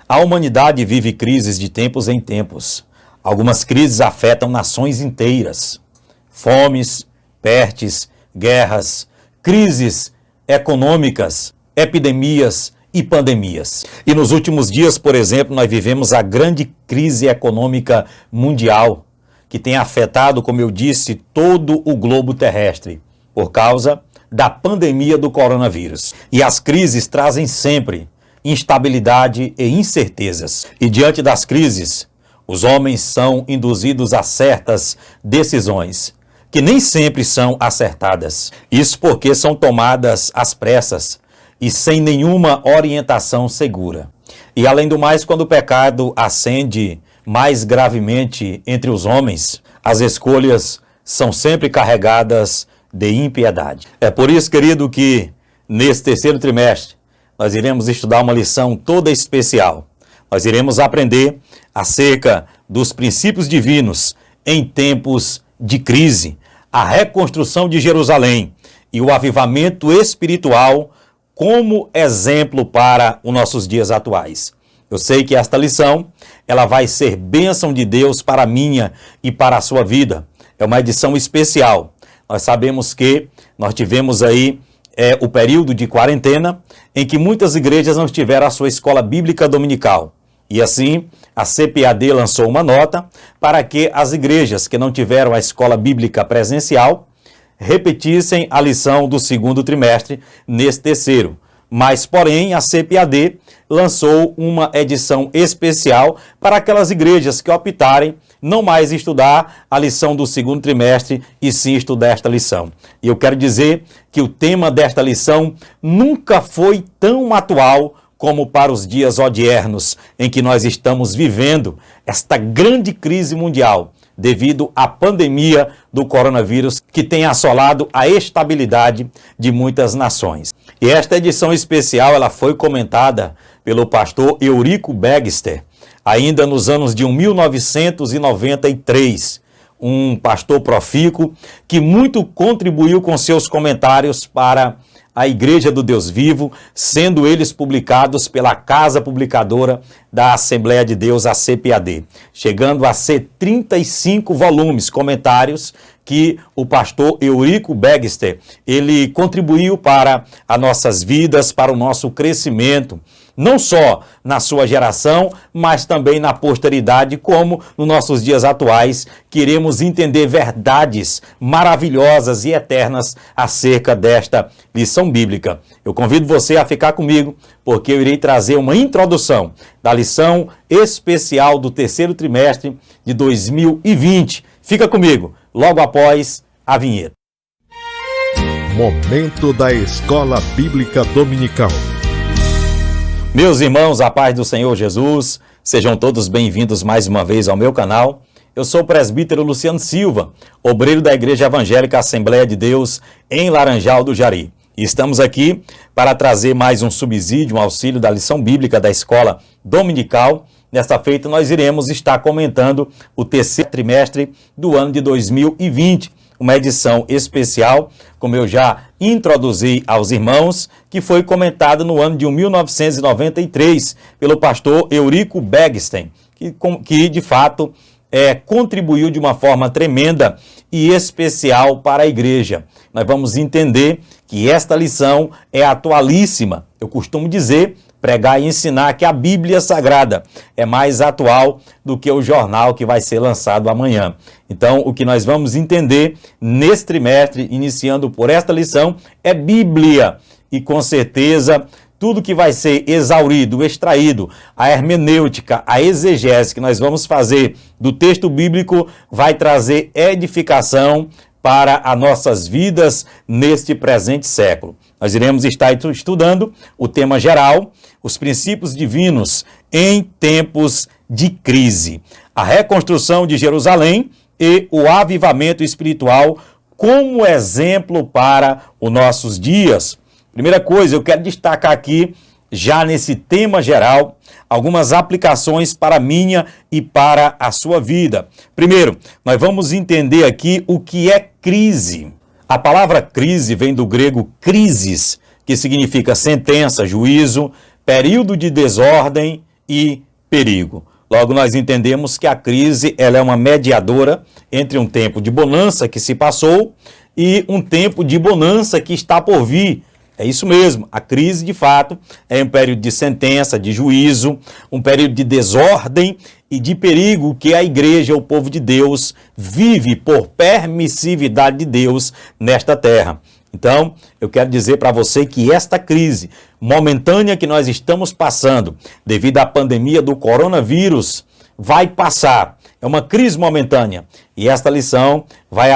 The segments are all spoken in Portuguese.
A humanidade vive crises de tempos em tempos. Algumas crises afetam nações inteiras. Fomes, pestes, guerras, crises econômicas, epidemias e pandemias. E nos últimos dias, por exemplo, nós vivemos a grande crise econômica mundial, que tem afetado, como eu disse, todo o globo terrestre, por causa da pandemia do coronavírus. E as crises trazem sempre instabilidade e incertezas. E diante das crises, os homens são induzidos a certas decisões, que nem sempre são acertadas. Isso porque são tomadas às pressas e sem nenhuma orientação segura. E além do mais, quando o pecado ascende mais gravemente entre os homens, as escolhas são sempre carregadas de impiedade. É por isso, querido, que nesse terceiro trimestre nós iremos estudar uma lição toda especial. Nós iremos aprender acerca dos princípios divinos em tempos de crise, a reconstrução de Jerusalém e o avivamento espiritual como exemplo para os nossos dias atuais. Eu sei que esta lição, ela vai ser bênção de Deus para a minha e para a sua vida. É uma edição especial. Nós sabemos que nós tivemos aí o período de quarentena em que muitas igrejas não tiveram a sua escola bíblica dominical. E assim, a CPAD lançou uma nota para que as igrejas que não tiveram a escola bíblica presencial repetissem a lição do segundo trimestre nesse terceiro. Mas, porém, a CPAD lançou uma edição especial para aquelas igrejas que optarem não mais estudar a lição do segundo trimestre e sim estudar esta lição. E eu quero dizer que o tema desta lição nunca foi tão atual como para os dias odiernos em que nós estamos vivendo esta grande crise mundial devido à pandemia do coronavírus que tem assolado a estabilidade de muitas nações. E esta edição especial ela foi comentada pelo pastor Eurico Bagster, ainda nos anos de 1993, um pastor profícuo que muito contribuiu com seus comentários para a Igreja do Deus Vivo, sendo eles publicados pela Casa Publicadora da Assembleia de Deus, a CPAD, chegando a ser 35 volumes, comentários que o pastor Eurico Bagster, ele contribuiu para as nossas vidas, para o nosso crescimento, não só na sua geração, mas também na posteridade, como nos nossos dias atuais, queremos entender verdades maravilhosas e eternas acerca desta lição bíblica. Eu convido você a ficar comigo, porque eu irei trazer uma introdução da lição especial do terceiro trimestre de 2020. Fica comigo, logo após a vinheta. Momento da Escola Bíblica Dominical. Meus irmãos, a paz do Senhor Jesus, sejam todos bem-vindos mais uma vez ao meu canal. Eu sou o presbítero Luciano Silva, obreiro da Igreja Evangélica Assembleia de Deus em Laranjal do Jari. E estamos aqui para trazer mais um subsídio, um auxílio da lição bíblica da escola dominical. Nesta feita nós iremos estar comentando o terceiro trimestre do ano de 2020. Uma edição especial, como eu já introduzi aos irmãos, que foi comentada no ano de 1993 pelo pastor Eurico Bagster, que de fato contribuiu de uma forma tremenda e especial para a igreja. Nós vamos entender que esta lição é atualíssima. Eu costumo dizer, pregar e ensinar que a Bíblia Sagrada é mais atual do que o jornal que vai ser lançado amanhã. Então, o que nós vamos entender nesse trimestre, iniciando por esta lição, é Bíblia. E com certeza, tudo que vai ser exaurido, extraído, a hermenêutica, a exegese que nós vamos fazer do texto bíblico vai trazer edificação para as nossas vidas neste presente século. Nós iremos estar estudando o tema geral, os princípios divinos em tempos de crise, a reconstrução de Jerusalém e o avivamento espiritual como exemplo para os nossos dias. Primeira coisa, eu quero destacar aqui, já nesse tema geral, algumas aplicações para a minha e para a sua vida. Primeiro, nós vamos entender aqui o que é crise. A palavra crise vem do grego crisis, que significa sentença, juízo, período de desordem e perigo. Logo, nós entendemos que a crise ela é uma mediadora entre um tempo de bonança que se passou e um tempo de bonança que está por vir. É isso mesmo, a crise de fato é um período de sentença, de juízo, um período de desordem e de perigo que a igreja, o povo de Deus, vive por permissividade de Deus nesta terra. Então, eu quero dizer para você que esta crise momentânea que nós estamos passando, devido à pandemia do coronavírus, vai passar. É uma crise momentânea. E esta lição vai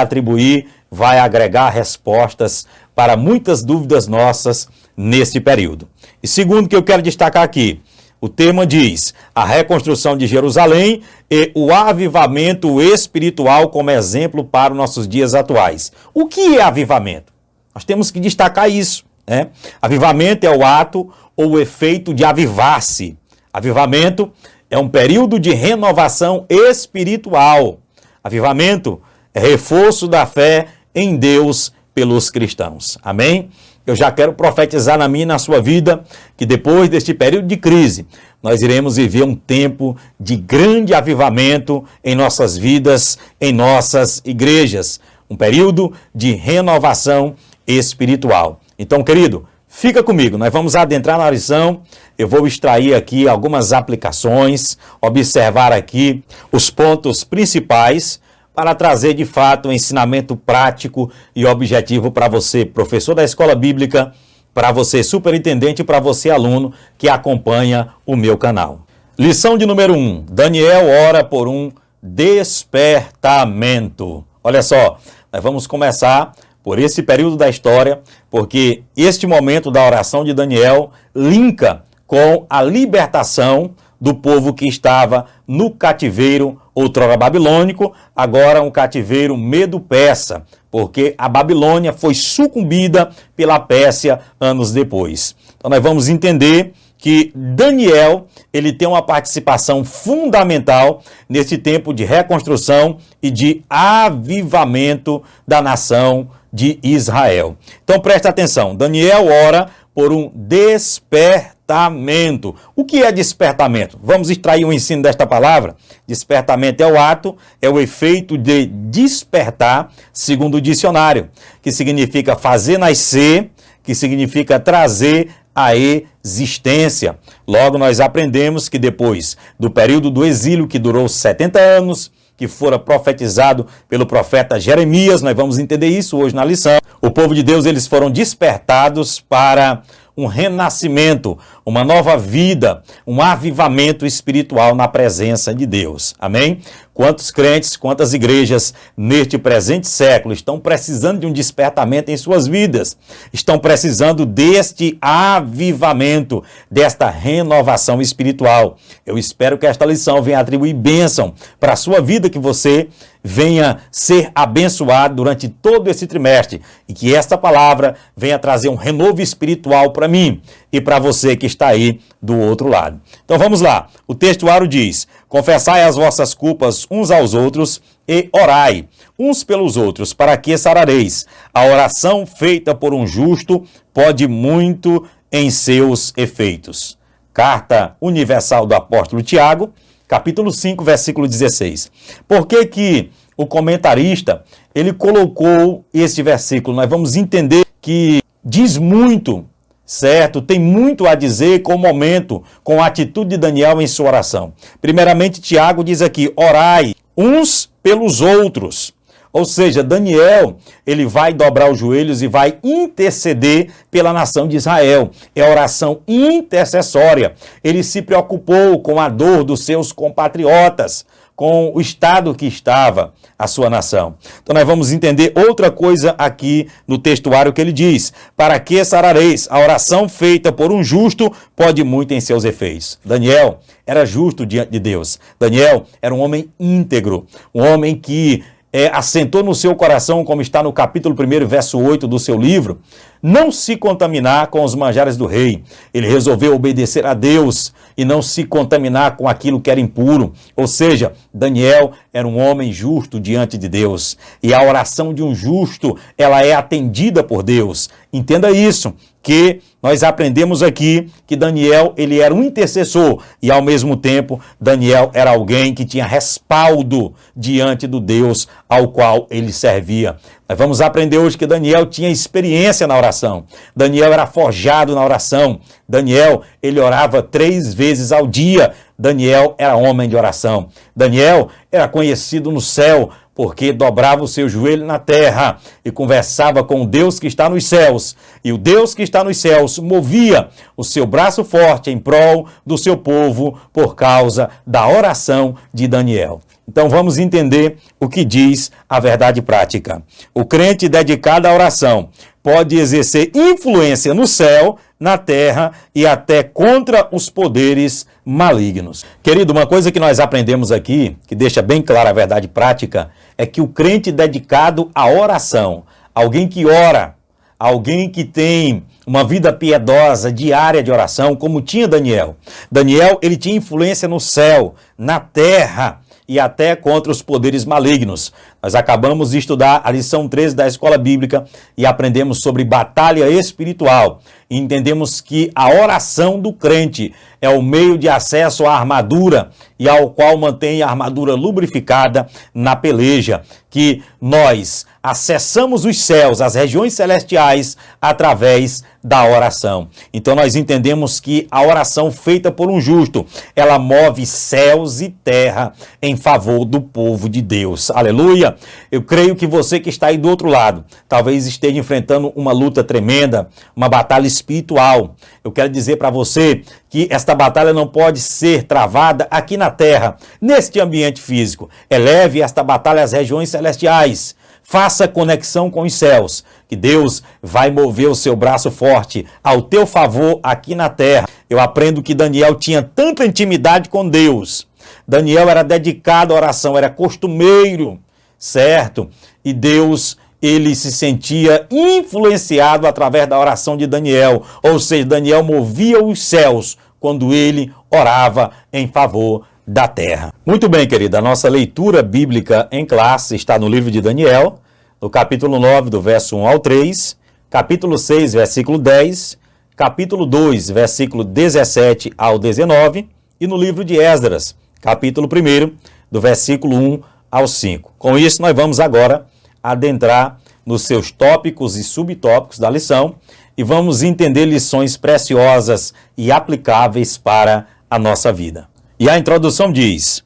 agregar respostas para muitas dúvidas nossas neste período. E segundo que eu quero destacar aqui, o tema diz a reconstrução de Jerusalém e o avivamento espiritual como exemplo para os nossos dias atuais. O que é avivamento? Nós temos que destacar isso, né? Avivamento é o ato ou o efeito de avivar-se. Avivamento é um período de renovação espiritual. Avivamento é reforço da fé em Deus pelos cristãos. Amém? Eu já quero profetizar na minha e na sua vida que depois deste período de crise, nós iremos viver um tempo de grande avivamento em nossas vidas, em nossas igrejas. Um período de renovação espiritual. Então, querido, fica comigo, nós vamos adentrar na lição, eu vou extrair aqui algumas aplicações, observar aqui os pontos principais para trazer de fato um ensinamento prático e objetivo para você, professor da escola bíblica, para você superintendente e para você aluno que acompanha o meu canal. Lição de número 1, Daniel ora por um despertamento. Olha só, nós vamos começar por esse período da história, porque este momento da oração de Daniel linka com a libertação do povo que estava no cativeiro outrora babilônico, agora um cativeiro medo-persa, porque a Babilônia foi sucumbida pela Pérsia anos depois. Então nós vamos entender que Daniel, ele tem uma participação fundamental nesse tempo de reconstrução e de avivamento da nação de Israel. Então presta atenção, Daniel ora por um despertamento. O que é despertamento? Vamos extrair o ensino desta palavra. Despertamento é o ato, é o efeito de despertar, segundo o dicionário, que significa fazer nascer, que significa trazer a existência. Logo, nós aprendemos que depois do período do exílio, que durou 70 anos, que fora profetizado pelo profeta Jeremias, nós vamos entender isso hoje na lição. O povo de Deus, eles foram despertados para um renascimento, uma nova vida, um avivamento espiritual na presença de Deus. Amém? Quantos crentes, quantas igrejas neste presente século estão precisando de um despertamento em suas vidas? Estão precisando deste avivamento, desta renovação espiritual. Eu espero que esta lição venha atribuir bênção para a sua vida, que você venha ser abençoado durante todo esse trimestre e que esta palavra venha trazer um renovo espiritual para mim e para você que está aí do outro lado. Então vamos lá, o textuário diz: confessai as vossas culpas uns aos outros e orai uns pelos outros, para que sarareis. A oração feita por um justo pode muito em seus efeitos. Carta Universal do Apóstolo Tiago, capítulo 5, versículo 16. Por que que o comentarista, ele colocou este versículo? Nós vamos entender que diz muito, certo? Tem muito a dizer com o momento, com a atitude de Daniel em sua oração. Primeiramente, Tiago diz aqui: orai uns pelos outros. Ou seja, Daniel, ele vai dobrar os joelhos e vai interceder pela nação de Israel. É oração intercessória. Ele se preocupou com a dor dos seus compatriotas, com o estado que estava a sua nação. Então nós vamos entender outra coisa aqui no textuário que ele diz: para que sarareis? A oração feita por um justo pode muito em seus efeitos. Daniel era justo diante de Deus. Daniel era um homem íntegro, um homem que assentou no seu coração, como está no capítulo 1, verso 8 do seu livro, não se contaminar com os manjares do rei. Ele resolveu obedecer a Deus e não se contaminar com aquilo que era impuro. Ou seja, Daniel era um homem justo diante de Deus. E a oração de um justo, ela é atendida por Deus. Entenda isso, que nós aprendemos aqui que Daniel, ele era um intercessor e ao mesmo tempo Daniel era alguém que tinha respaldo diante do Deus ao qual ele servia. Nós vamos aprender hoje que Daniel tinha experiência na oração. Daniel era forjado na oração. Daniel, ele orava 3 vezes ao dia. Daniel era homem de oração. Daniel era conhecido no céu porque dobrava o seu joelho na terra e conversava com o Deus que está nos céus. E o Deus que está nos céus movia o seu braço forte em prol do seu povo por causa da oração de Daniel. Então vamos entender o que diz a verdade prática. O crente dedicado à oração pode exercer influência no céu, na terra e até contra os poderes malignos. Querido, uma coisa que nós aprendemos aqui, que deixa bem clara a verdade prática, é que o crente dedicado à oração, alguém que ora, alguém que tem uma vida piedosa, diária de oração, como tinha Daniel. Daniel, ele tinha influência no céu, na terra e até contra os poderes malignos. Nós acabamos de estudar a lição 13 da Escola Bíblica e aprendemos sobre batalha espiritual. E entendemos que a oração do crente é o meio de acesso à armadura e ao qual mantém a armadura lubrificada na peleja, que nós acessamos os céus, as regiões celestiais, através da oração. Então nós entendemos que a oração feita por um justo, ela move céus e terra em favor do povo de Deus. Aleluia! Eu creio que você que está aí do outro lado, talvez esteja enfrentando uma luta tremenda, uma batalha espiritual. Eu quero dizer para você que esta batalha não pode ser travada aqui na terra, neste ambiente físico. Eleve esta batalha às regiões celestiais. Faça conexão com os céus, que Deus vai mover o seu braço forte ao teu favor aqui na terra. Eu aprendo que Daniel tinha tanta intimidade com Deus. Daniel era dedicado à oração, era costumeiro, certo? E Deus, ele se sentia influenciado através da oração de Daniel. Ou seja, Daniel movia os céus quando ele orava em favor da terra. Muito bem, querida, a nossa leitura bíblica em classe está no livro de Daniel, no capítulo 9, do verso 1 ao 3, capítulo 6, versículo 10, capítulo 2, versículo 17 ao 19, e no livro de Esdras, capítulo 1, do versículo 1 ao 5. Com isso, nós vamos agora adentrar nos seus tópicos e subtópicos da lição e vamos entender lições preciosas e aplicáveis para a nossa vida. E a introdução diz: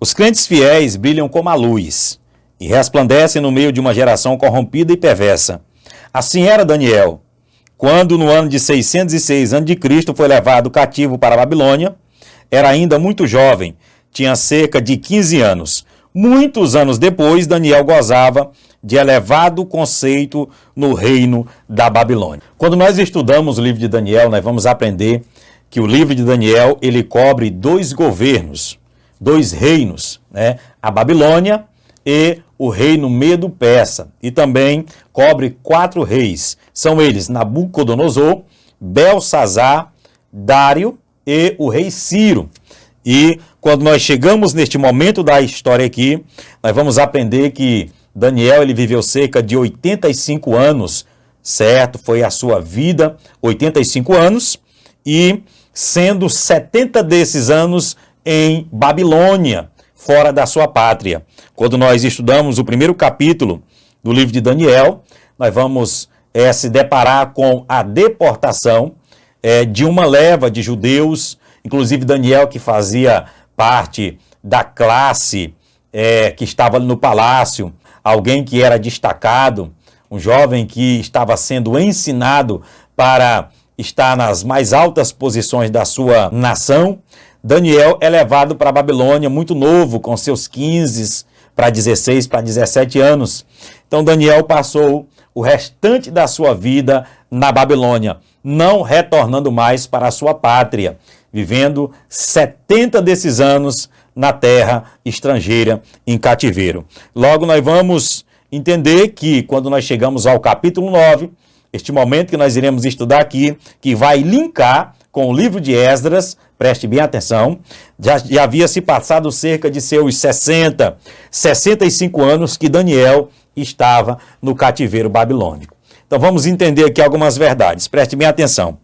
os crentes fiéis brilham como a luz e resplandecem no meio de uma geração corrompida e perversa. Assim era Daniel, quando no ano de 606 a.C. foi levado cativo para a Babilônia. Era ainda muito jovem, tinha cerca de 15 anos. Muitos anos depois, Daniel gozava de elevado conceito no reino da Babilônia. Quando nós estudamos o livro de Daniel, nós vamos aprender que o livro de Daniel, ele cobre 2 governos, 2 reinos, né? A Babilônia e o reino Medo-Persa. E também cobre 4 reis. São eles Nabucodonosor, Belsazar, Dário e o rei Ciro. E quando nós chegamos neste momento da história aqui, nós vamos aprender que Daniel, ele viveu cerca de 85 anos, certo? Foi a sua vida, 85 anos, e sendo 70 desses anos em Babilônia, fora da sua pátria. Quando nós estudamos o primeiro capítulo do livro de Daniel, nós vamos se deparar com a deportação de uma leva de judeus, inclusive Daniel, que fazia parte da classe que estava no palácio, alguém que era destacado, um jovem que estava sendo ensinado para estar nas mais altas posições da sua nação. Daniel é levado para a Babilônia muito novo, com seus 15 para 16, para 17 anos. Então Daniel passou o restante da sua vida na Babilônia, não retornando mais para a sua pátria, vivendo 70 desses anos na terra estrangeira, em cativeiro. Logo nós vamos entender que quando nós chegamos ao capítulo 9, Este momento que nós iremos estudar aqui, que vai linkar com o livro de Esdras, preste bem atenção, já havia se passado cerca de seus 65 anos que Daniel estava no cativeiro babilônico. Então vamos entender aqui algumas verdades, preste bem atenção.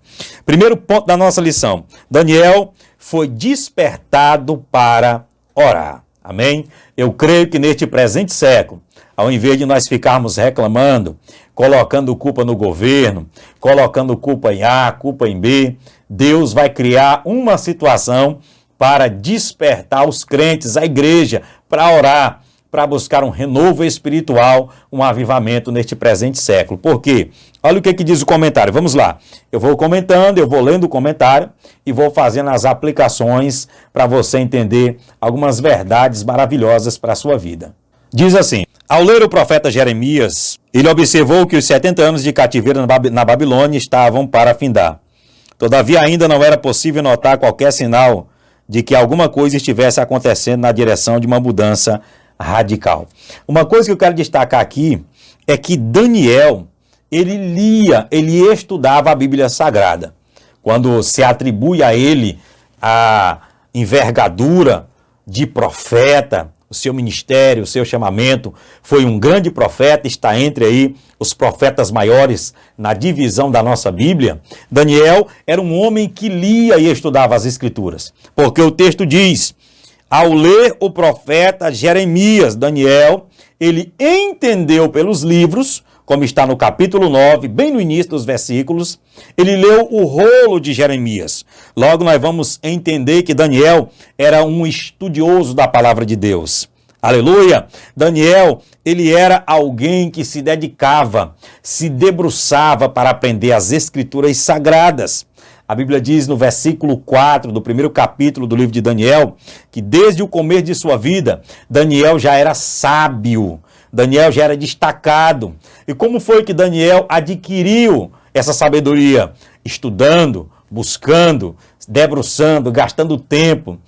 Primeiro ponto da nossa lição, Daniel foi despertado para orar, amém? Eu creio que neste presente século, ao invés de nós ficarmos reclamando, colocando culpa no governo, colocando culpa em A, culpa em B, Deus vai criar uma situação para despertar os crentes, a igreja, para orar, para buscar um renovo espiritual, um avivamento neste presente século. Por quê? Olha o que diz o comentário. Vamos lá. Eu vou comentando, eu vou lendo o comentário e vou fazendo as aplicações para você entender algumas verdades maravilhosas para a sua vida. Diz assim: ao ler o profeta Jeremias, ele observou que os 70 anos de cativeiro na Babilônia estavam para findar. Todavia, ainda não era possível notar qualquer sinal de que alguma coisa estivesse acontecendo na direção de uma mudança radical. Uma coisa que eu quero destacar aqui é que Daniel, ele estudava a Bíblia Sagrada. Quando se atribui a ele a envergadura de profeta, o seu ministério, o seu chamamento, foi um grande profeta, está entre aí os profetas maiores na divisão da nossa Bíblia. Daniel era um homem que lia e estudava as Escrituras, porque o texto diz: ao ler o profeta Jeremias, Daniel, ele entendeu pelos livros, como está no capítulo 9, bem no início dos versículos, ele leu o rolo de Jeremias. Logo nós vamos entender que Daniel era um estudioso da palavra de Deus. Aleluia! Daniel, ele era alguém que se dedicava, se debruçava para aprender as Escrituras sagradas. A Bíblia diz no versículo 4 do primeiro capítulo do livro de Daniel, que desde o começo de sua vida, Daniel já era sábio, Daniel já era destacado. E como foi que Daniel adquiriu essa sabedoria? Estudando, buscando, debruçando, gastando tempo,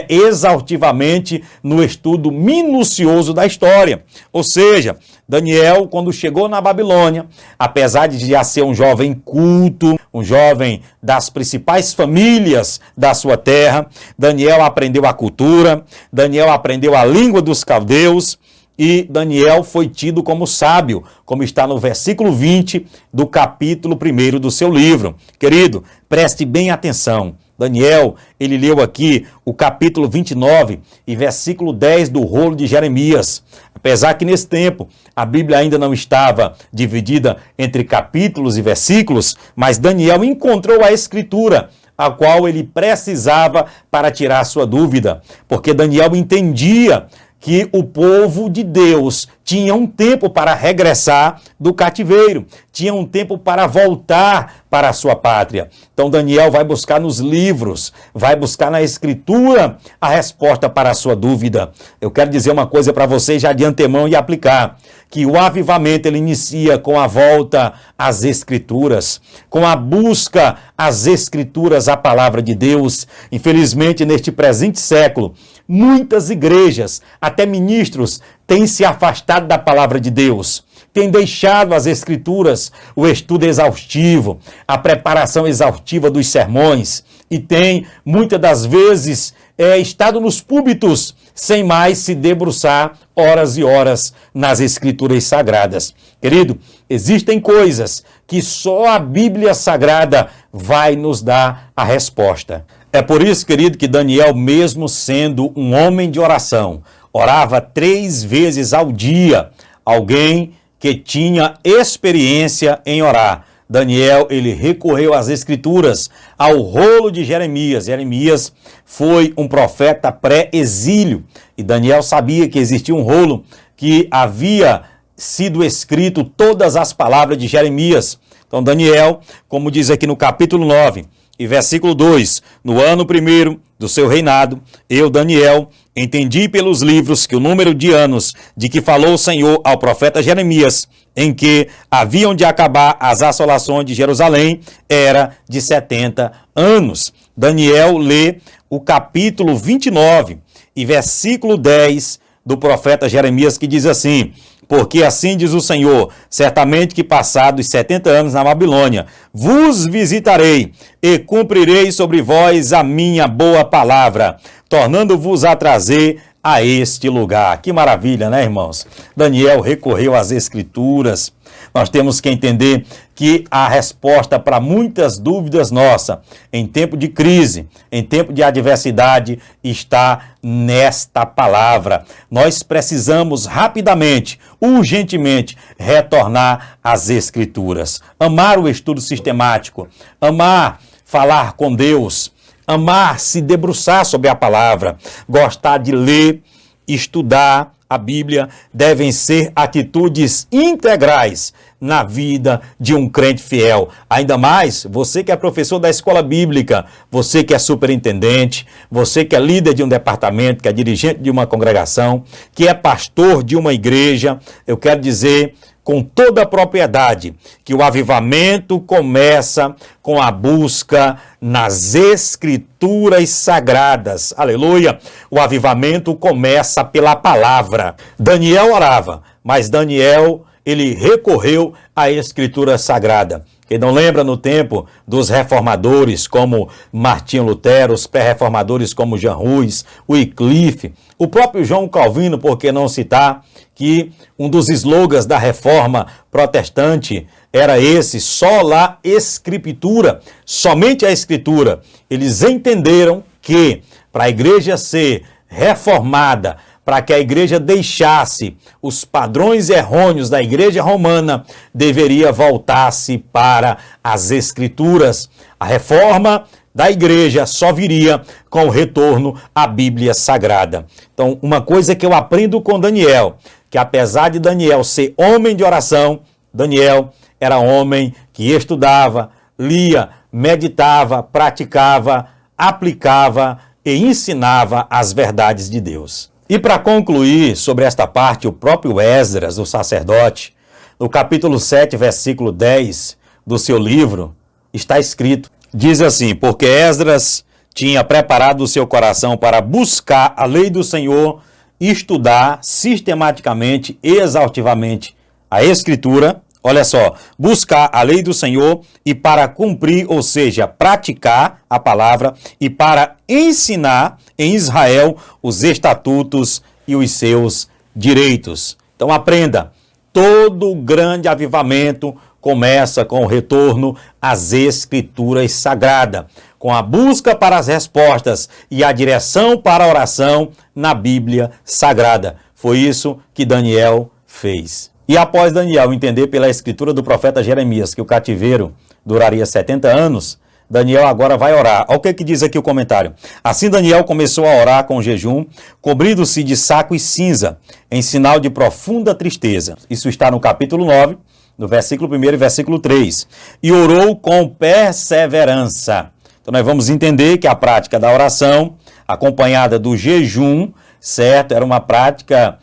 exaustivamente no estudo minucioso da história. Ou seja, Daniel, quando chegou na Babilônia, apesar de já ser um jovem culto, um jovem das principais famílias da sua terra, Daniel aprendeu a cultura, Daniel aprendeu a língua dos caldeus, e Daniel foi tido como sábio, como está no versículo 20 do capítulo 1 do seu livro. Querido, preste bem atenção. Daniel, ele leu aqui o capítulo 29 e versículo 10 do rolo de Jeremias. Apesar que nesse tempo a Bíblia ainda não estava dividida entre capítulos e versículos, mas Daniel encontrou a Escritura, a qual ele precisava para tirar sua dúvida, porque Daniel entendia que o povo de Deus tinha um tempo para regressar do cativeiro, tinha um tempo para voltar para a sua pátria. Então Daniel vai buscar nos livros, vai buscar na Escritura a resposta para a sua dúvida. Eu quero dizer uma coisa para vocês já de antemão e aplicar, que o avivamento ele inicia com a volta às Escrituras, com a busca às Escrituras, a palavra de Deus. Infelizmente, neste presente século, muitas igrejas, até ministros, têm se afastado da palavra de Deus, têm deixado as Escrituras, o estudo exaustivo, a preparação exaustiva dos sermões e têm, muitas das vezes, estado nos púlpitos sem mais se debruçar horas e horas nas Escrituras sagradas. Querido, existem coisas que só a Bíblia Sagrada vai nos dar a resposta. É por isso, querido, que Daniel, mesmo sendo um homem de oração, orava 3 vezes ao dia, alguém que tinha experiência em orar. Daniel, ele recorreu às Escrituras, ao rolo de Jeremias. Jeremias foi um profeta pré-exílio e Daniel sabia que existia um rolo que havia sido escrito todas as palavras de Jeremias. Então Daniel, como diz aqui no capítulo 9 e versículo 2, no ano 1º do seu reinado, eu, Daniel, entendi pelos livros que o número de anos de que falou o Senhor ao profeta Jeremias, em que haviam de acabar as assolações de Jerusalém, era de 70 anos. Daniel lê o capítulo 29 e versículo 10 do profeta Jeremias, que diz assim: Porque assim diz o Senhor, certamente que passados 70 anos na Babilônia, vos visitarei e cumprirei sobre vós a minha boa palavra, tornando-vos a trazer a este lugar. Que maravilha, né, irmãos? Daniel recorreu às Escrituras. Nós temos que entender que a resposta para muitas dúvidas nossas, em tempo de crise, em tempo de adversidade, está nesta palavra. Nós precisamos rapidamente, urgentemente, retornar às Escrituras. Amar o estudo sistemático, amar falar com Deus, amar se debruçar sobre a palavra, gostar de ler, estudar a Bíblia, devem ser atitudes integrais na vida de um crente fiel. Ainda mais, você que é professor da escola bíblica, você que é superintendente, você que é líder de um departamento, que é dirigente de uma congregação, que é pastor de uma igreja, eu quero dizer com toda a propriedade que o avivamento começa com a busca nas Escrituras Sagradas. Aleluia! O avivamento começa pela palavra. Daniel orava, mas Daniel, ele recorreu à Escritura Sagrada. Quem não lembra no tempo dos reformadores como Martinho Lutero, os pré-reformadores como Jean Rus, Wycliffe, o próprio João Calvino, por que não citar, que um dos slogans da reforma protestante era esse, sola Escritura, somente a Escritura. Eles entenderam que para a igreja ser reformada, para que a igreja deixasse os padrões errôneos da igreja romana, deveria voltar-se para as Escrituras. A reforma da igreja só viria com o retorno à Bíblia Sagrada. Então, uma coisa que eu aprendo com Daniel, que apesar de Daniel ser homem de oração, Daniel era homem que estudava, lia, meditava, praticava, aplicava e ensinava as verdades de Deus. E para concluir sobre esta parte, o próprio Esdras, o sacerdote, no capítulo 7, versículo 10 do seu livro, está escrito, diz assim, porque Esdras tinha preparado o seu coração para buscar a lei do Senhor, estudar sistematicamente e exaustivamente a Escritura, olha só, buscar a lei do Senhor e para cumprir, ou seja, praticar a palavra e para ensinar em Israel os estatutos e os seus direitos. Então aprenda, todo grande avivamento começa com o retorno às Escrituras Sagradas, com a busca para as respostas e a direção para a oração na Bíblia Sagrada. Foi isso que Daniel fez. E após Daniel entender pela escritura do profeta Jeremias que o cativeiro duraria 70 anos, Daniel agora vai orar. Olha o que diz aqui o comentário. Assim Daniel começou a orar com jejum, cobrindo-se de saco e cinza, em sinal de profunda tristeza. Isso está no capítulo 9, no versículo 1 e versículo 3. E orou com perseverança. Então nós vamos entender que a prática da oração, acompanhada do jejum, certo? Era uma prática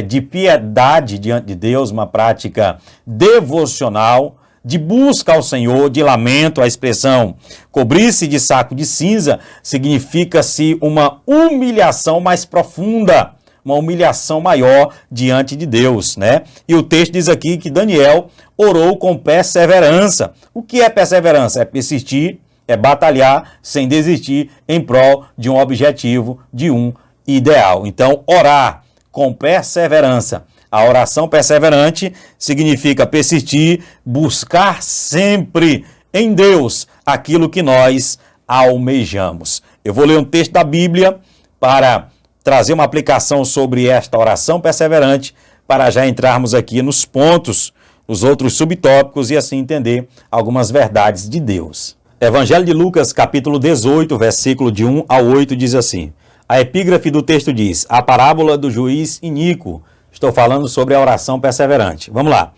de piedade diante de Deus, uma prática devocional, de busca ao Senhor, de lamento. A expressão cobrir-se de saco de cinza significa-se uma humilhação mais profunda, uma humilhação maior diante de Deus, né? E o texto diz aqui que Daniel orou com perseverança. O que é perseverança? É persistir, é batalhar sem desistir em prol de um objetivo, de um ideal. Então, orar com perseverança. A oração perseverante significa persistir, buscar sempre em Deus aquilo que nós almejamos. Eu vou ler um texto da Bíblia para trazer uma aplicação sobre esta oração perseverante, para já entrarmos aqui nos pontos, os outros subtópicos e assim entender algumas verdades de Deus. Evangelho de Lucas, capítulo 18, versículo de 1 ao 8, diz assim. A epígrafe do texto diz, a parábola do juiz iníquo. Estou falando sobre a oração perseverante. Vamos lá.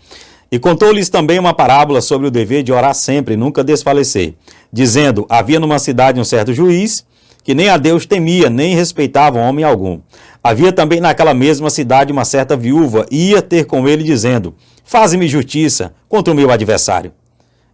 E contou-lhes também uma parábola sobre o dever de orar sempre, nunca desfalecer, dizendo, havia numa cidade um certo juiz, que nem a Deus temia, nem respeitava homem algum. Havia também naquela mesma cidade uma certa viúva, e ia ter com ele, dizendo, faze-me justiça contra o meu adversário.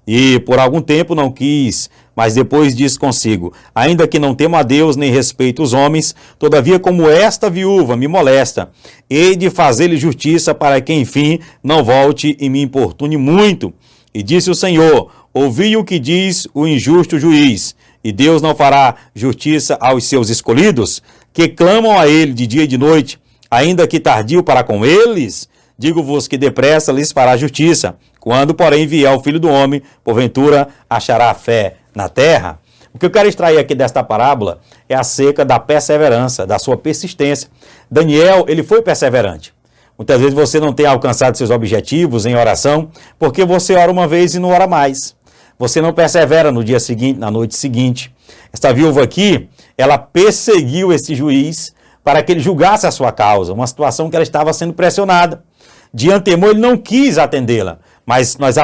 E por algum tempo não quis, Mas depois diz consigo: ainda que não temo a Deus nem respeito os homens, todavia como esta viúva me molesta, hei de fazer-lhe justiça para que enfim não volte e me importune muito. E disse o Senhor: ouvi o que diz o injusto juiz, e Deus não fará justiça aos seus escolhidos, que clamam a ele de dia e de noite, ainda que tardio para com eles? Digo-vos que depressa lhes fará justiça. Quando, porém, vier o Filho do Homem, porventura achará fé na terra? O que eu quero extrair aqui desta parábola é acerca da perseverança, da sua persistência. Daniel, ele foi perseverante. Muitas vezes você não tem alcançado seus objetivos em oração, porque você ora uma vez e não ora mais. Você não persevera no dia seguinte, na noite seguinte. Esta viúva aqui, ela perseguiu esse juiz para que ele julgasse a sua causa, uma situação que ela estava sendo pressionada. De antemão ele não quis atendê-la, mas nós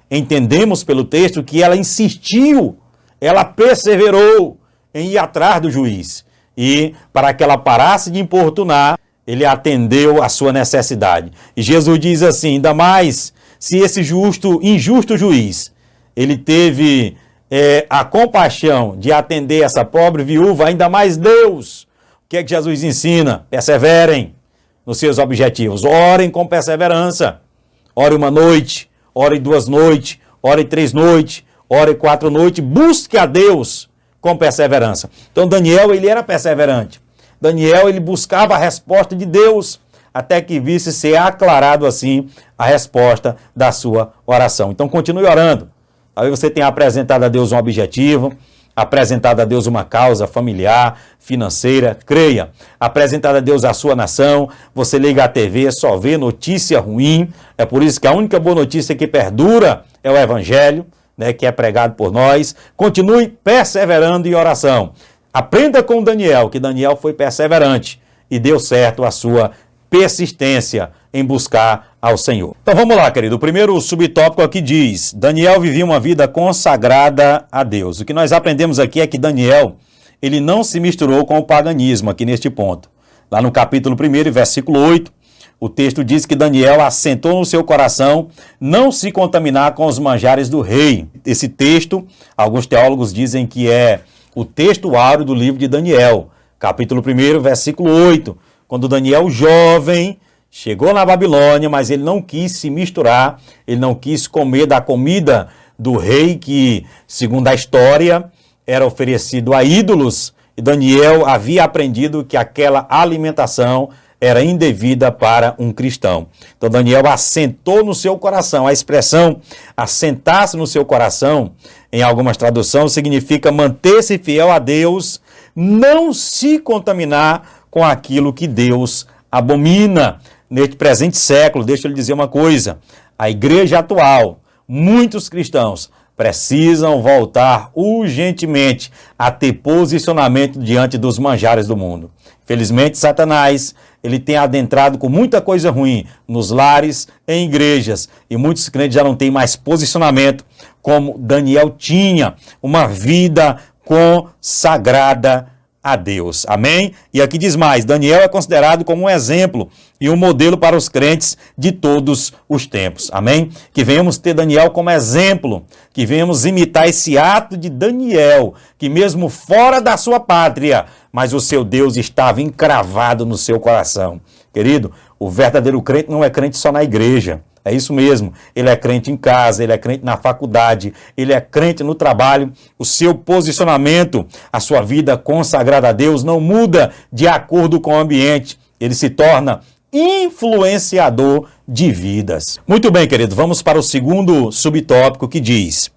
entendemos pelo texto que ela insistiu, ela perseverou em ir atrás do juiz. E para que ela parasse de importunar, ele atendeu a sua necessidade. E Jesus diz assim: ainda mais se esse injusto juiz, ele teve a compaixão de atender essa pobre viúva, ainda mais Deus. O que é que Jesus ensina? Perseverem nos seus objetivos. Orem com perseverança. Ore uma noite, ore 2 noites, ore 3 noites, ore 4 noites. Busque a Deus com perseverança. Então Daniel, ele era perseverante. Daniel, ele buscava a resposta de Deus, até que visse ser aclarado assim a resposta da sua oração. Então continue orando. Talvez você tenha apresentado a Deus um objetivo, apresentado a Deus uma causa familiar, financeira, creia. Apresentado a Deus a sua nação, você liga a TV, só vê notícia ruim. É por isso que a única boa notícia que perdura é o Evangelho, né, que é pregado por nós. Continue perseverando em oração. Aprenda com Daniel, que Daniel foi perseverante e deu certo a sua persistência em buscar ao Senhor. Então vamos lá, querido. O primeiro subtópico aqui diz: Daniel vivia uma vida consagrada a Deus. O que nós aprendemos aqui é que Daniel, ele não se misturou com o paganismo aqui neste ponto. Lá no capítulo 1, versículo 8, o texto diz que Daniel assentou no seu coração não se contaminar com os manjares do rei. Esse texto, alguns teólogos dizem que é o texto áureo do livro de Daniel, capítulo 1, versículo 8, quando Daniel, jovem, chegou na Babilônia, mas ele não quis se misturar, ele não quis comer da comida do rei que, segundo a história, era oferecido a ídolos, e Daniel havia aprendido que aquela alimentação era indevida para um cristão. Então Daniel assentou no seu coração. A expressão assentar-se no seu coração, em algumas traduções, significa manter-se fiel a Deus, não se contaminar com aquilo que Deus abomina. Neste presente século, deixa eu lhe dizer uma coisa: a igreja atual, muitos cristãos precisam voltar urgentemente a ter posicionamento diante dos manjares do mundo. Felizmente, Satanás, ele tem adentrado com muita coisa ruim nos lares, em igrejas, e muitos crentes já não têm mais posicionamento como Daniel tinha, uma vida consagrada a Deus. Amém? E aqui diz mais: Daniel é considerado como um exemplo e um modelo para os crentes de todos os tempos. Amém? Que venhamos ter Daniel como exemplo, que venhamos imitar esse ato de Daniel, que mesmo fora da sua pátria, mas o seu Deus estava encravado no seu coração. Querido, o verdadeiro crente não é crente só na igreja. É isso mesmo, ele é crente em casa, ele é crente na faculdade, ele é crente no trabalho. O seu posicionamento, a sua vida consagrada a Deus não muda de acordo com o ambiente. Ele se torna influenciador de vidas. Muito bem, querido, vamos para o segundo subtópico que diz: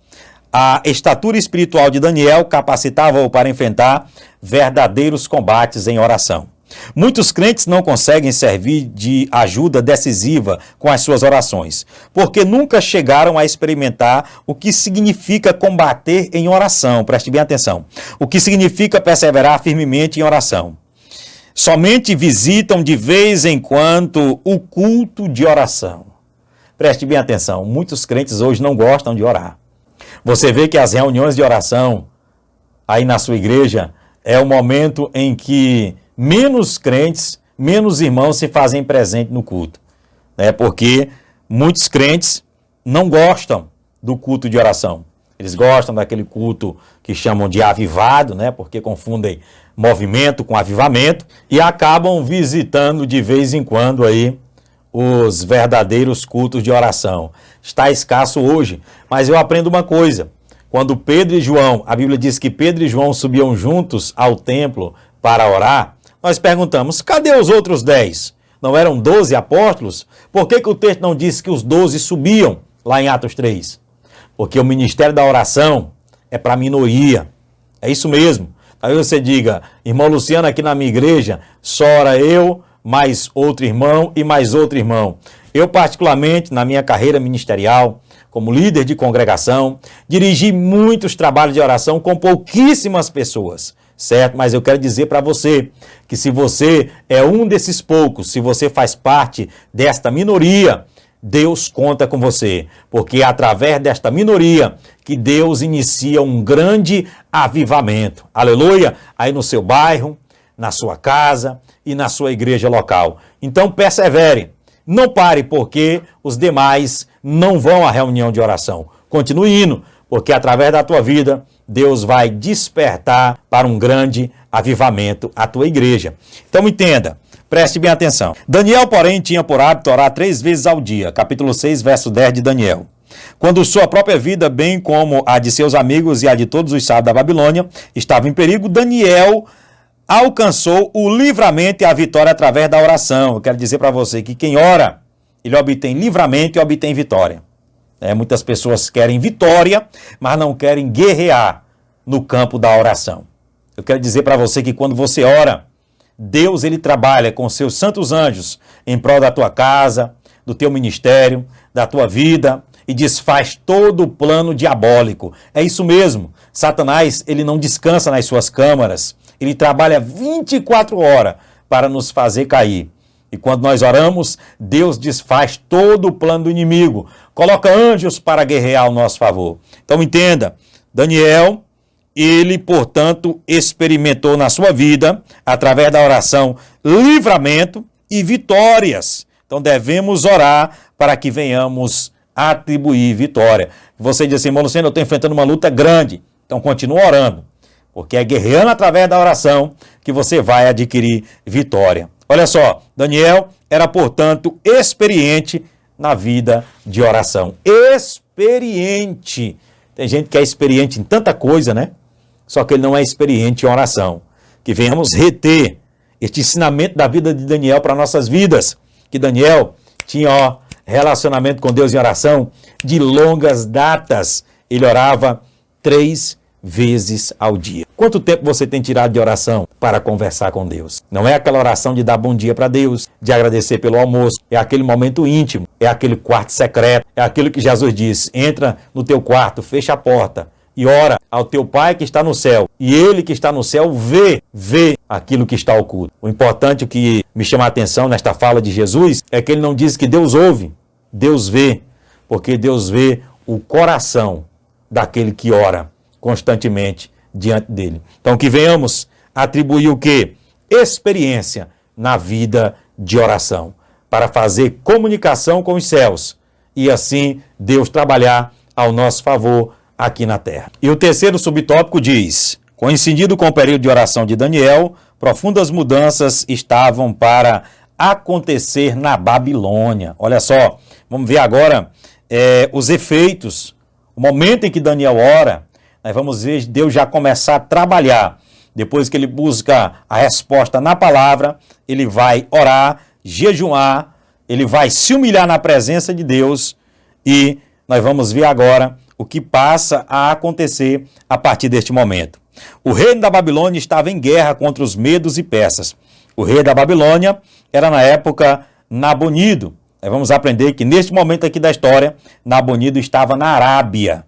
a estatura espiritual de Daniel capacitava-o para enfrentar verdadeiros combates em oração. Muitos crentes não conseguem servir de ajuda decisiva com as suas orações, porque nunca chegaram a experimentar o que significa combater em oração. Preste bem atenção. O que significa perseverar firmemente em oração. Somente visitam de vez em quando o culto de oração. Preste bem atenção. Muitos crentes hoje não gostam de orar. Você vê que as reuniões de oração aí na sua igreja é o momento em que menos crentes, menos irmãos se fazem presente no culto, né? Porque muitos crentes não gostam do culto de oração. Eles gostam daquele culto que chamam de avivado, né? Porque confundem movimento com avivamento e acabam visitando de vez em quando aí os verdadeiros cultos de oração. Está escasso hoje, mas eu aprendo uma coisa. Quando Pedro e João, a Bíblia diz que Pedro e João subiam juntos ao templo para orar, nós perguntamos, cadê os outros 10? Não eram 12 apóstolos? Por que o texto não diz que os 12 subiam lá em Atos 3? Porque o ministério da oração é para a minoria. É isso mesmo. Aí você diga, irmão Luciano, aqui na minha igreja, só ora eu, mais outro irmão e mais outro irmão. Eu, particularmente, na minha carreira ministerial, como líder de congregação, dirigi muitos trabalhos de oração com pouquíssimas pessoas, certo? Mas eu quero dizer para você que se você é um desses poucos, se você faz parte desta minoria, Deus conta com você, porque é através desta minoria que Deus inicia um grande avivamento. Aleluia! Aí no seu bairro, na sua casa e na sua igreja local. Então persevere, não pare porque os demais não vão à reunião de oração. Continue indo, porque através da tua vida, Deus vai despertar para um grande avivamento a tua igreja. Então entenda, preste bem atenção. Daniel, porém, tinha por hábito orar 3 vezes ao dia. Capítulo 6, verso 10 de Daniel. Quando sua própria vida, bem como a de seus amigos e a de todos os sábios da Babilônia, estava em perigo, Daniel alcançou o livramento e a vitória através da oração. Eu quero dizer para você que quem ora, ele obtém livramento e obtém vitória. Muitas pessoas querem vitória, mas não querem guerrear no campo da oração. Eu quero dizer para você que quando você ora, Deus ele trabalha com seus santos anjos em prol da tua casa, do teu ministério, da tua vida e desfaz todo o plano diabólico. É isso mesmo. Satanás ele não descansa nas suas câmaras. Ele trabalha 24 horas para nos fazer cair. E quando nós oramos, Deus desfaz todo o plano do inimigo. Coloca anjos para guerrear ao nosso favor. Então entenda, Daniel, ele, portanto, experimentou na sua vida, através da oração, livramento e vitórias. Então devemos orar para que venhamos atribuir vitória. Você diz assim, irmão Luciano, eu estou enfrentando uma luta grande. Então continua orando, porque é guerreando através da oração que você vai adquirir vitória. Olha só, Daniel era, portanto, experiente na vida de oração. Experiente. Tem gente que é experiente em tanta coisa, né? Só que ele não é experiente em oração. Que venhamos reter este ensinamento da vida de Daniel para nossas vidas. Que Daniel tinha relacionamento com Deus em oração de longas datas. Ele orava 3 vezes ao dia. Quanto tempo você tem tirado de oração para conversar com Deus? Não é aquela oração de dar bom dia para Deus, de agradecer pelo almoço, é aquele momento íntimo, é aquele quarto secreto, é aquilo que Jesus disse, entra no teu quarto, fecha a porta e ora ao teu Pai que está no céu, e Ele que está no céu vê aquilo que está oculto. O importante, o que me chama a atenção nesta fala de Jesus, é que Ele não diz que Deus ouve, Deus vê, porque Deus vê o coração daquele que ora constantemente diante dele. Então que venhamos atribuir o quê? Experiência na vida de oração, para fazer comunicação com os céus e assim Deus trabalhar ao nosso favor aqui na terra. E o terceiro subtópico diz, coincidindo com o período de oração de Daniel, profundas mudanças estavam para acontecer na Babilônia. Olha só, vamos ver agora os efeitos, o momento em que Daniel ora. Nós vamos ver Deus já começar a trabalhar. Depois que ele busca a resposta na palavra, ele vai orar, jejuar, ele vai se humilhar na presença de Deus e nós vamos ver agora o que passa a acontecer a partir deste momento. O reino da Babilônia estava em guerra contra os medos e persas. O rei da Babilônia era na época Nabonido. Nós vamos aprender que neste momento aqui da história, Nabonido estava na Arábia.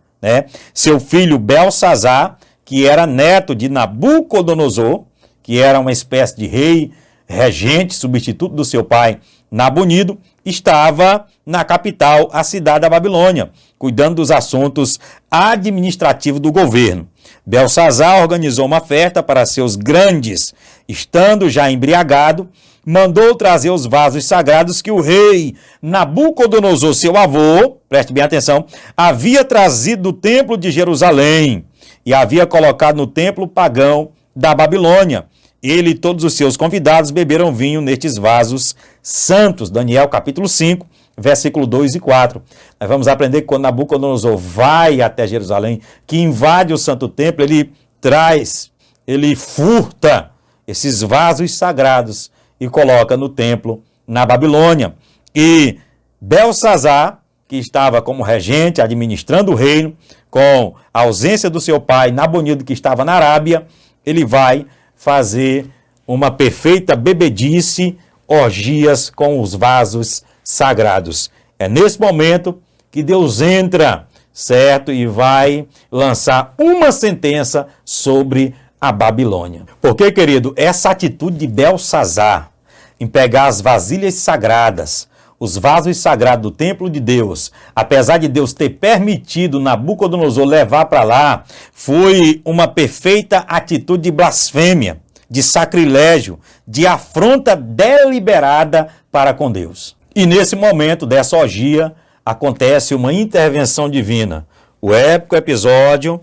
Seu filho Belsazar, que era neto de Nabucodonosor, que era uma espécie de rei, regente, substituto do seu pai Nabonido, estava na capital, a cidade da Babilônia, cuidando dos assuntos administrativos do governo. Belsazar organizou uma festa para seus grandes estando já embriagado, mandou trazer os vasos sagrados que o rei Nabucodonosor, seu avô, preste bem atenção, havia trazido do templo de Jerusalém e havia colocado no templo pagão da Babilônia. Ele e todos os seus convidados beberam vinho nestes vasos santos. Daniel capítulo 5, versículo 2 e 4. Nós vamos aprender que quando Nabucodonosor vai até Jerusalém, que invade o santo templo, ele furta esses vasos sagrados e coloca no templo na Babilônia. E Belsazar, que estava como regente, administrando o reino, com a ausência do seu pai, Nabonido, que estava na Arábia, ele vai fazer uma perfeita bebedice, orgias com os vasos sagrados. É nesse momento que Deus entra, certo? E vai lançar uma sentença sobre a Babilônia. Porque, querido, essa atitude de Belsazar em pegar as vasilhas sagradas, os vasos sagrados do templo de Deus, apesar de Deus ter permitido Nabucodonosor levar para lá, foi uma perfeita atitude de blasfêmia, de sacrilégio, de afronta deliberada para com Deus. E nesse momento dessa orgia, acontece uma intervenção divina. O épico episódio,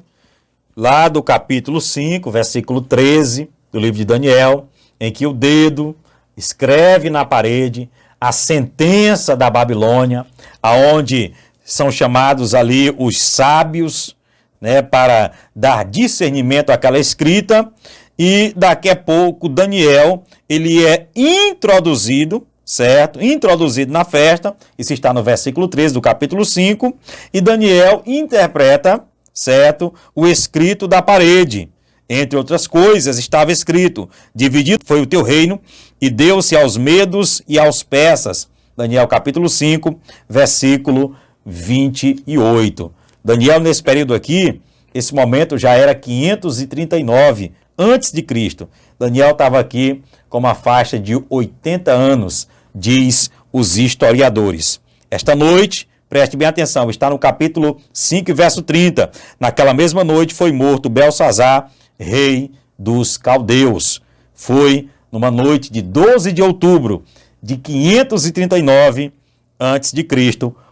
lá do capítulo 5, versículo 13, do livro de Daniel, em que o dedo escreve na parede a sentença da Babilônia, aonde são chamados ali os sábios, né, para dar discernimento àquela escrita, e daqui a pouco Daniel, ele é introduzido, certo? Introduzido na festa, isso está no versículo 13 do capítulo 5, e Daniel interpreta, certo, o escrito da parede. Entre outras coisas, estava escrito: dividido foi o teu reino, e deu-se aos medos e aos persas. Daniel capítulo 5, versículo 28. Daniel, nesse período aqui, esse momento já era 539 antes de Cristo. Daniel estava aqui com uma faixa de 80 anos, diz os historiadores. Esta noite, preste bem atenção, está no capítulo 5, verso 30. Naquela mesma noite foi morto Belsazar, rei dos caldeus. Foi numa noite de 12 de outubro de 539 a.C.,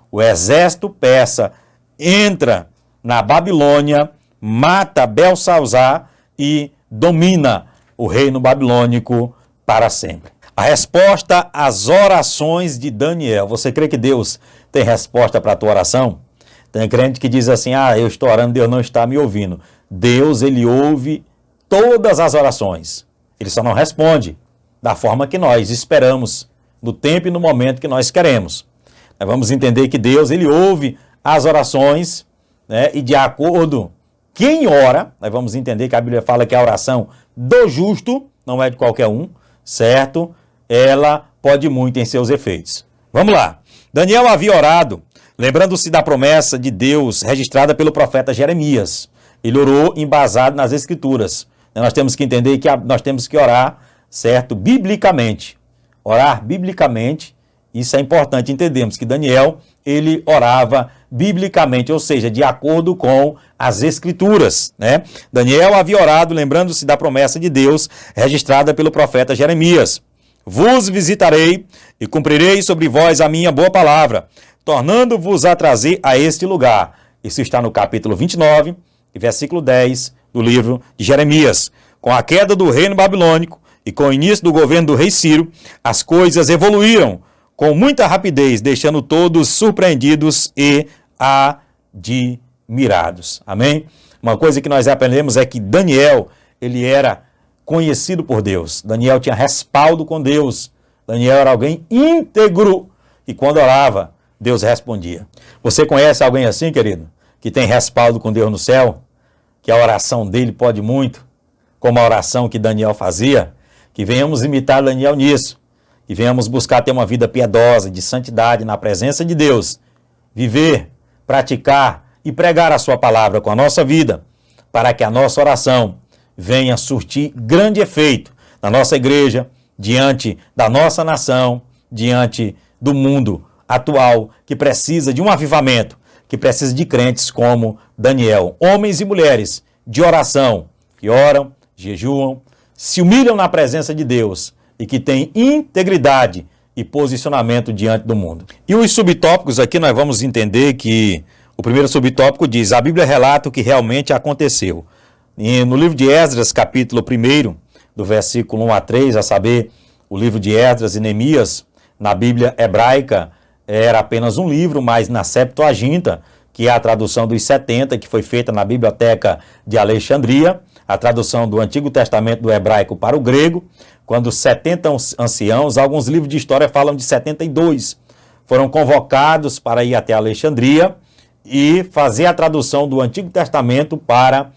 o exército persa entra na Babilônia, mata Belsazar e domina o reino babilônico para sempre. A resposta às orações de Daniel. Você crê que Deus tem resposta para a tua oração? Tem crente que diz assim: eu estou orando, Deus não está me ouvindo. Deus, ele ouve todas as orações. Ele só não responde da forma que nós esperamos, no tempo e no momento que nós queremos. Nós vamos entender que Deus, ele ouve as orações, né, e de acordo quem ora, nós vamos entender que a Bíblia fala que a oração do justo, não é de qualquer um, certo? Ela pode muito em seus efeitos. Vamos lá. Daniel havia orado, lembrando-se da promessa de Deus registrada pelo profeta Jeremias. Ele orou embasado nas Escrituras. Nós temos que entender que nós temos que orar, certo? Biblicamente. Orar biblicamente, isso é importante. Entendemos que Daniel, ele orava biblicamente, ou seja, de acordo com as Escrituras, né? Daniel havia orado, lembrando-se da promessa de Deus registrada pelo profeta Jeremias. Vos visitarei e cumprirei sobre vós a minha boa palavra, tornando-vos a trazer a este lugar. Isso está no capítulo 29, versículo 10 do livro de Jeremias. Com a queda do reino babilônico e com o início do governo do rei Ciro, as coisas evoluíram com muita rapidez, deixando todos surpreendidos e admirados. Amém? Uma coisa que nós aprendemos é que Daniel, ele era conhecido por Deus. Daniel tinha respaldo com Deus. Daniel era alguém íntegro e quando orava, Deus respondia. Você conhece alguém assim, querido? Que tem respaldo com Deus no céu? Que a oração dele pode muito, como a oração que Daniel fazia? Que venhamos imitar Daniel nisso. Que venhamos buscar ter uma vida piedosa, de santidade na presença de Deus. Viver, praticar e pregar a sua palavra com a nossa vida, para que a nossa oração venha surtir grande efeito na nossa igreja, diante da nossa nação, diante do mundo atual, que precisa de um avivamento, que precisa de crentes como Daniel, homens e mulheres de oração, que oram, jejuam, se humilham na presença de Deus e que têm integridade e posicionamento diante do mundo. E os subtópicos aqui nós vamos entender que o primeiro subtópico diz: a Bíblia relata o que realmente aconteceu. E no livro de Esdras, capítulo 1, do versículo 1 a 3, a saber, o livro de Esdras e Neemias, na Bíblia hebraica, era apenas um livro, mas na Septuaginta, que é a tradução dos 70, que foi feita na Biblioteca de Alexandria, a tradução do Antigo Testamento do hebraico para o grego, quando 70 anciãos, alguns livros de história falam de 72, foram convocados para ir até Alexandria e fazer a tradução do Antigo Testamento para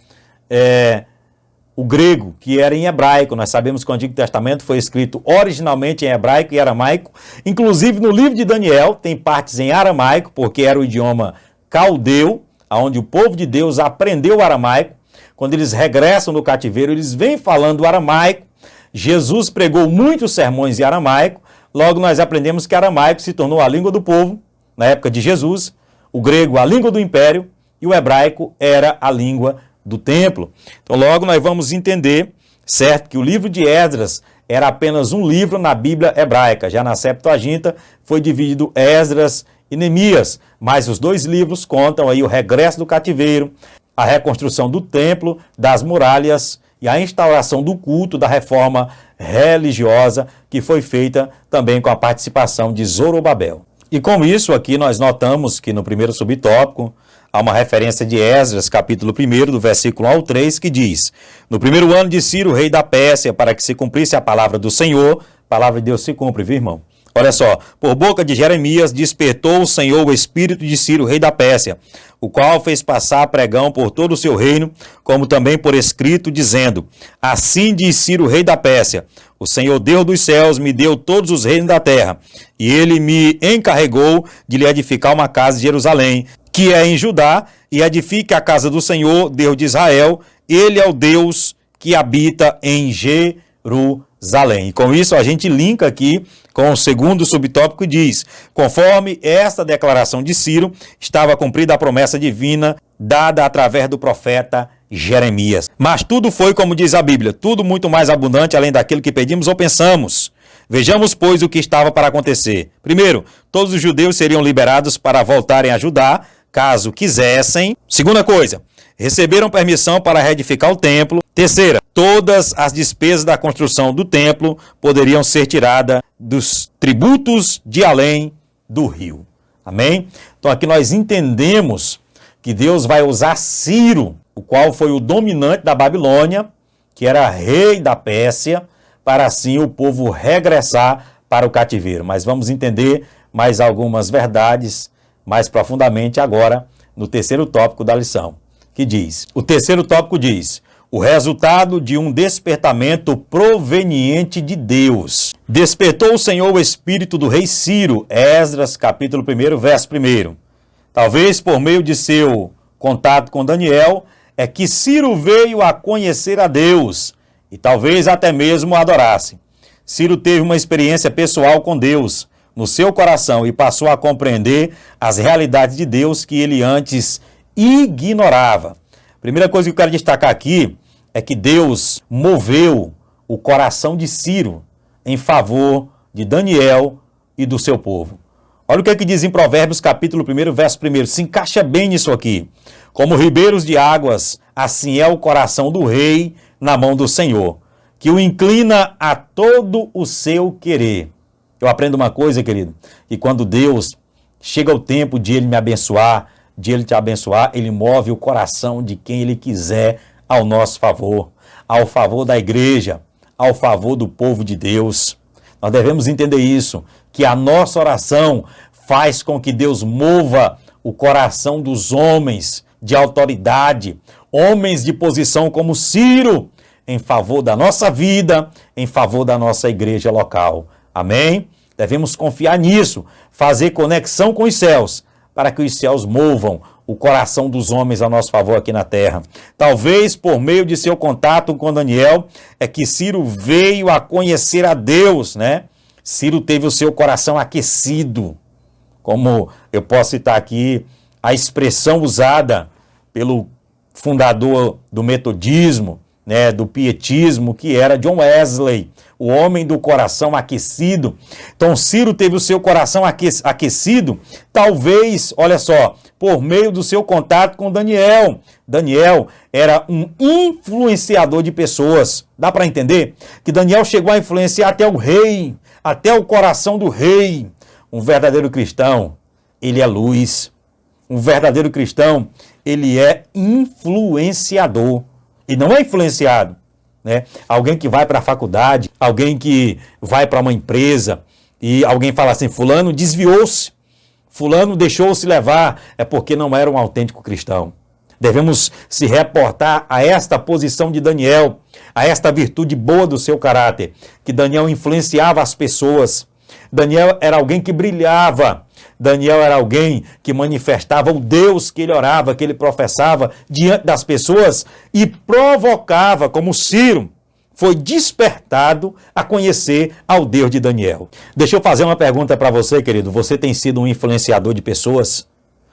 o grego, que era em hebraico. Nós sabemos que o Antigo Testamento foi escrito originalmente em hebraico e aramaico. Inclusive no livro de Daniel tem partes em aramaico, porque era o idioma caldeu, onde o povo de Deus aprendeu o aramaico. Quando eles regressam do cativeiro, eles vêm falando o aramaico. Jesus pregou muitos sermões em aramaico. Logo nós aprendemos que aramaico se tornou a língua do povo na época de Jesus, o grego a língua do império e o hebraico era a língua do templo. Então logo nós vamos entender, certo, que o livro de Esdras era apenas um livro na Bíblia hebraica. Já na Septuaginta foi dividido Esdras e Neemias, mas os dois livros contam aí o regresso do cativeiro, a reconstrução do templo, das muralhas e a instauração do culto, da reforma religiosa, que foi feita também com a participação de Zorobabel. E com isso aqui nós notamos que no primeiro subtópico há uma referência de Esdras, capítulo 1, do versículo 1 ao 3, que diz: no primeiro ano de Ciro, rei da Pérsia, para que se cumprisse a palavra do Senhor, a palavra de Deus se cumpre, viu, irmão? Olha só, por boca de Jeremias despertou o Senhor o espírito de Ciro, rei da Pérsia, o qual fez passar pregão por todo o seu reino, como também por escrito, dizendo: assim diz Ciro, rei da Pérsia, o Senhor Deus dos céus me deu todos os reinos da terra, e ele me encarregou de lhe edificar uma casa em Jerusalém, que é em Judá, e edifique a casa do Senhor, Deus de Israel, ele é o Deus que habita em Jerusalém. E com isso a gente linka aqui com o segundo subtópico e diz: conforme esta declaração de Ciro, estava cumprida a promessa divina dada através do profeta Jeremias. Mas tudo foi, como diz a Bíblia, tudo muito mais abundante além daquilo que pedimos ou pensamos. Vejamos, pois, o que estava para acontecer. Primeiro, todos os judeus seriam liberados para voltarem a Judá, caso quisessem. Segunda coisa, receberam permissão para reedificar o templo. Terceira, todas as despesas da construção do templo poderiam ser tiradas dos tributos de além do rio. Amém? Então aqui nós entendemos que Deus vai usar Ciro, o qual foi o dominante da Babilônia, que era rei da Pérsia, para assim o povo regressar para o cativeiro. Mas vamos entender mais algumas verdades mais profundamente agora no terceiro tópico da lição, que diz: o terceiro tópico diz: o resultado de um despertamento proveniente de Deus. Despertou o Senhor o espírito do rei Ciro, Esdras, capítulo 1, verso 1. Talvez por meio de seu contato com Daniel, é que Ciro veio a conhecer a Deus e talvez até mesmo a adorasse. Ciro teve uma experiência pessoal com Deus no seu coração e passou a compreender as realidades de Deus que ele antes ignorava. Primeira coisa que eu quero destacar aqui é que Deus moveu o coração de Ciro em favor de Daniel e do seu povo. Olha o que diz em Provérbios capítulo 1, verso 1. Se encaixa bem nisso aqui. Como ribeiros de águas, assim é o coração do rei na mão do Senhor, que o inclina a todo o seu querer. Eu aprendo uma coisa, querido, que quando Deus chega o tempo de Ele me abençoar, de Ele te abençoar, Ele move o coração de quem Ele quiser ao nosso favor, ao favor da igreja, ao favor do povo de Deus. Nós devemos entender isso, que a nossa oração faz com que Deus mova o coração dos homens de autoridade, homens de posição como Ciro, em favor da nossa vida, em favor da nossa igreja local. Amém? Devemos confiar nisso, fazer conexão com os céus, para que os céus movam o coração dos homens a nosso favor aqui na terra. Talvez por meio de seu contato com Daniel, é que Ciro veio a conhecer a Deus, né? Ciro teve o seu coração aquecido, como eu posso citar aqui a expressão usada pelo fundador do metodismo, né, do pietismo, que era John Wesley, o homem do coração aquecido. Então Ciro teve o seu coração aquecido, talvez, olha só, por meio do seu contato com Daniel. Daniel era um influenciador de pessoas. Dá para entender? Que Daniel chegou a influenciar até o rei, até o coração do rei. Um verdadeiro cristão, ele é luz. Um verdadeiro cristão, ele é influenciador. E não é influenciado, né? Alguém que vai para a faculdade, alguém que vai para uma empresa e alguém fala assim, fulano desviou-se, fulano deixou-se levar, é porque não era um autêntico cristão. Devemos se reportar a esta posição de Daniel, a esta virtude boa do seu caráter, que Daniel influenciava as pessoas. Daniel era alguém que brilhava. Daniel era alguém que manifestava o Deus que ele orava, que ele professava diante das pessoas e provocava, como Ciro foi despertado a conhecer ao Deus de Daniel. Deixa eu fazer uma pergunta para você, querido. Você tem sido um influenciador de pessoas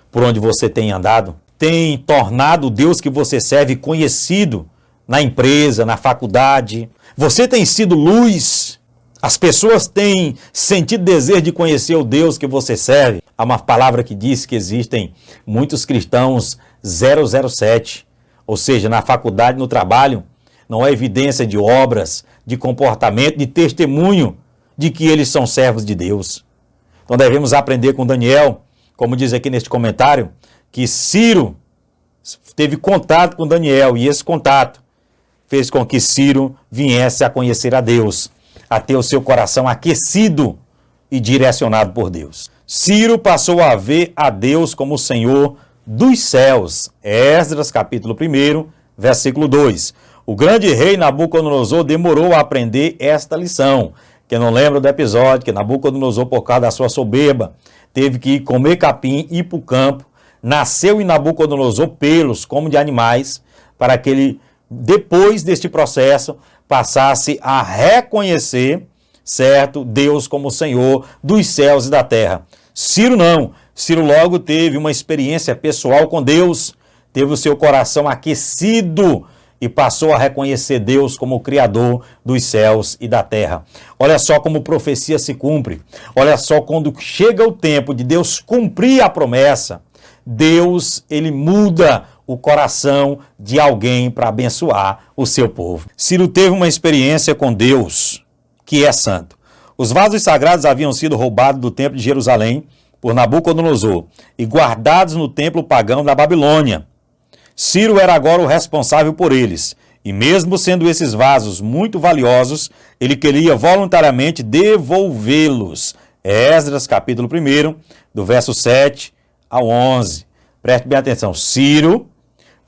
por onde você tem andado? Tem tornado o Deus que você serve conhecido na empresa, na faculdade? Você tem sido luz? As pessoas têm sentido desejo de conhecer o Deus que você serve? Há uma palavra que diz que existem muitos cristãos 007, ou seja, na faculdade, no trabalho, não há evidência de obras, de comportamento, de testemunho de que eles são servos de Deus. Então devemos aprender com Daniel, como diz aqui neste comentário, que Ciro teve contato com Daniel e esse contato fez com que Ciro viesse a conhecer a Deus, a ter o seu coração aquecido e direcionado por Deus. Ciro passou a ver a Deus como o Senhor dos céus. Esdras, capítulo 1, versículo 2. O grande rei Nabucodonosor demorou a aprender esta lição. Quem não lembra do episódio, que Nabucodonosor, por causa da sua soberba, teve que comer capim e ir para o campo. Nasceu em Nabucodonosor pelos, como de animais, para que ele, depois deste processo, passasse a reconhecer, certo, Deus como Senhor dos céus e da terra. Ciro não. Ciro logo teve uma experiência pessoal com Deus, teve o seu coração aquecido e passou a reconhecer Deus como o Criador dos céus e da terra. Olha só como profecia se cumpre. Olha só quando chega o tempo de Deus cumprir a promessa, Deus, ele muda o coração de alguém para abençoar o seu povo. Ciro teve uma experiência com Deus, que é santo. Os vasos sagrados haviam sido roubados do templo de Jerusalém por Nabucodonosor e guardados no templo pagão da Babilônia. Ciro era agora o responsável por eles, e mesmo sendo esses vasos muito valiosos, ele queria voluntariamente devolvê-los. Esdras, capítulo 1, do verso 7 ao 11. Preste bem atenção. Ciro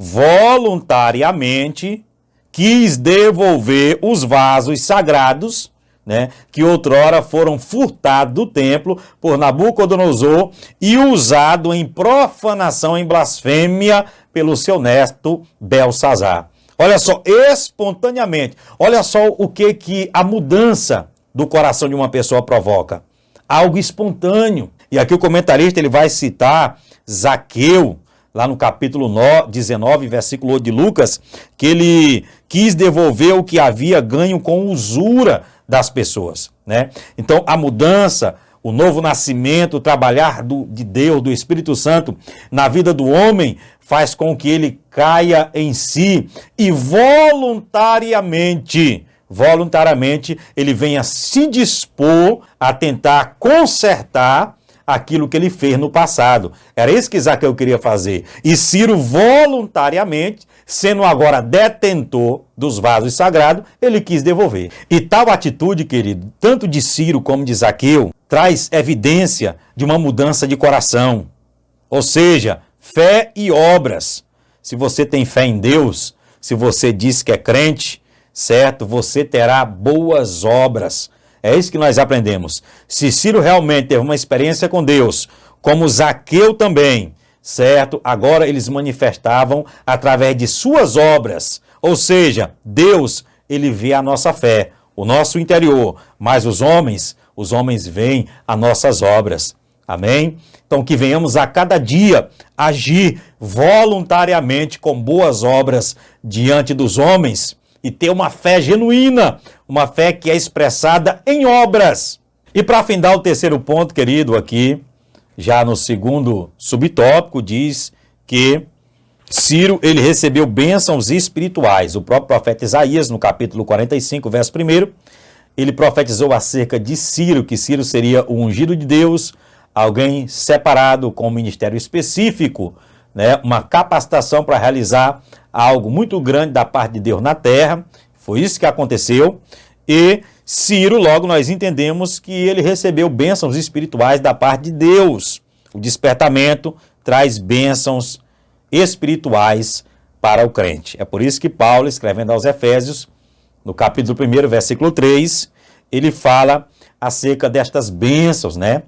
voluntariamente quis devolver os vasos sagrados, né, que outrora foram furtados do templo por Nabucodonosor e usado em profanação, em blasfêmia pelo seu neto Belsazar. Olha só, espontaneamente, olha só o que a mudança do coração de uma pessoa provoca. Algo espontâneo. E aqui o comentarista ele vai citar Zaqueu, lá no capítulo 19, versículo 8 de Lucas, que ele quis devolver o que havia ganho com usura das pessoas, né? Então, a mudança, o novo nascimento, o trabalhar de Deus, do Espírito Santo na vida do homem, faz com que ele caia em si e voluntariamente ele venha se dispor a tentar consertar aquilo que ele fez no passado. Era isso que Zaqueu queria fazer. E Ciro voluntariamente, sendo agora detentor dos vasos sagrados, ele quis devolver. E tal atitude, querido, tanto de Ciro como de Zaqueu, traz evidência de uma mudança de coração. Ou seja, fé e obras. Se você tem fé em Deus, se você diz que é crente, certo? Você terá boas obras. É isso que nós aprendemos. Se Ciro realmente teve uma experiência com Deus, como Zaqueu também, certo? Agora eles manifestavam através de suas obras. Ou seja, Deus, ele vê a nossa fé, o nosso interior, mas os homens veem as nossas obras. Amém? Então que venhamos a cada dia agir voluntariamente com boas obras diante dos homens, e ter uma fé genuína, uma fé que é expressada em obras. E para findar o terceiro ponto, querido, aqui, já no segundo subtópico, diz que Ciro, ele recebeu bênçãos espirituais. O próprio profeta Isaías, no capítulo 45, verso 1, ele profetizou acerca de Ciro, que Ciro seria o ungido de Deus, alguém separado com um ministério específico, né, uma capacitação para realizar algo muito grande da parte de Deus na terra. Foi isso que aconteceu. E Ciro, logo nós entendemos que ele recebeu bênçãos espirituais da parte de Deus. O despertamento traz bênçãos espirituais para o crente. É por isso que Paulo, escrevendo aos Efésios, no capítulo 1, versículo 3, ele fala acerca destas bênçãos, né?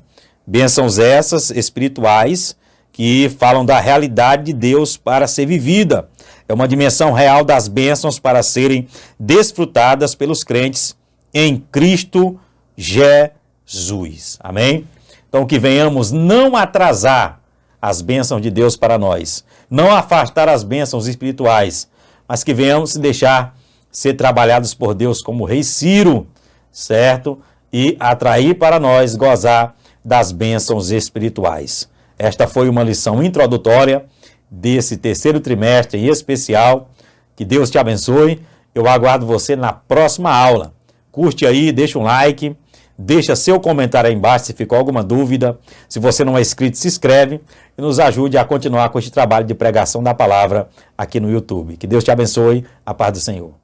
Bênçãos essas espirituais que falam da realidade de Deus para ser vivida. É uma dimensão real das bênçãos para serem desfrutadas pelos crentes em Cristo Jesus. Amém? Então que venhamos não atrasar as bênçãos de Deus para nós, não afastar as bênçãos espirituais, mas que venhamos se deixar ser trabalhados por Deus como o rei Ciro, certo? E atrair para nós, gozar das bênçãos espirituais. Esta foi uma lição introdutória desse terceiro trimestre em especial. Que Deus te abençoe. Eu aguardo você na próxima aula. Curte aí, deixa um like, deixa seu comentário aí embaixo se ficou alguma dúvida. Se você não é inscrito, se inscreve e nos ajude a continuar com este trabalho de pregação da palavra aqui no YouTube. Que Deus te abençoe. A paz do Senhor.